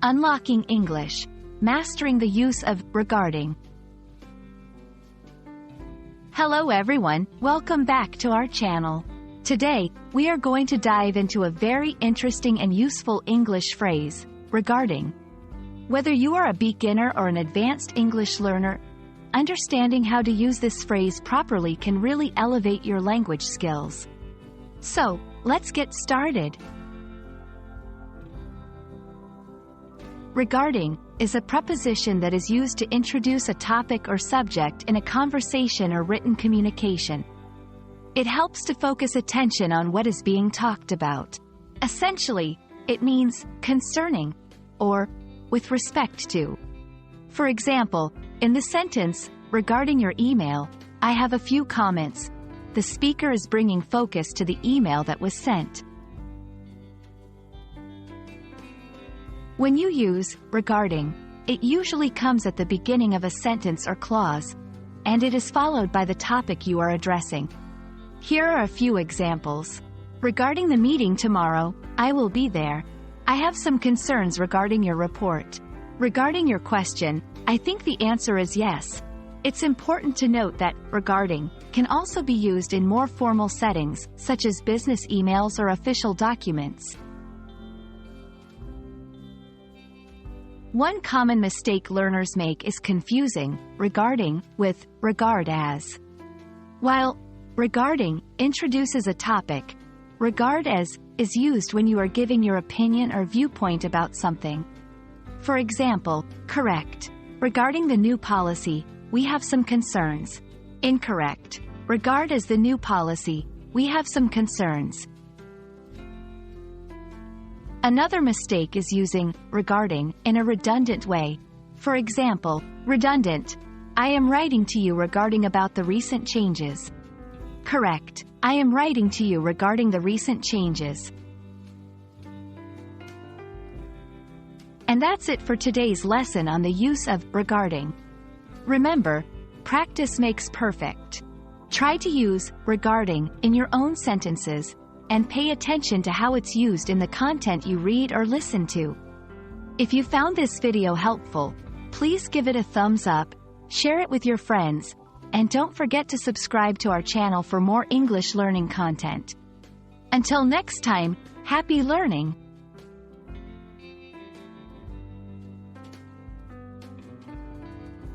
Unlocking English. Mastering the use of regarding. Hello everyone, welcome back to our channel. Today, we are going to dive into a very interesting and useful English phrase, regarding. Whether you are a beginner or an advanced English learner, understanding how to use this phrase properly can really elevate your language skills. So, let's get started. Regarding is a preposition that is used to introduce a topic or subject in a conversation or written communication. It helps to focus attention on what is being talked about. Essentially, it means concerning or with respect to. For example, in the sentence, regarding your email, I have a few comments. The speaker is bringing focus to the email that was sent. When you use regarding, it usually comes at the beginning of a sentence or clause, and it is followed by the topic you are addressing. Here are a few examples. Regarding the meeting tomorrow, I will be there. I have some concerns regarding your report. Regarding your question, I think the answer is yes. It's important to note that regarding can also be used in more formal settings, such as business emails or official documents. One common mistake learners make is confusing regarding with regard as. While regarding introduces a topic, regard as is used when you are giving your opinion or viewpoint about something. For example, correct. Regarding the new policy, we have some concerns. Incorrect. Regard as the new policy, we have some concerns. Another mistake is using regarding in a redundant way. For example, redundant. I am writing to you regarding about the recent changes. Correct. I am writing to you regarding the recent changes. And that's it for today's lesson on the use of regarding. Remember, practice makes perfect. Try to use regarding in your own sentences, and pay attention to how it's used in the content you read or listen to. If you found this video helpful, please give it a thumbs up, share it with your friends, and don't forget to subscribe to our channel for more English learning content. Until next time, happy learning!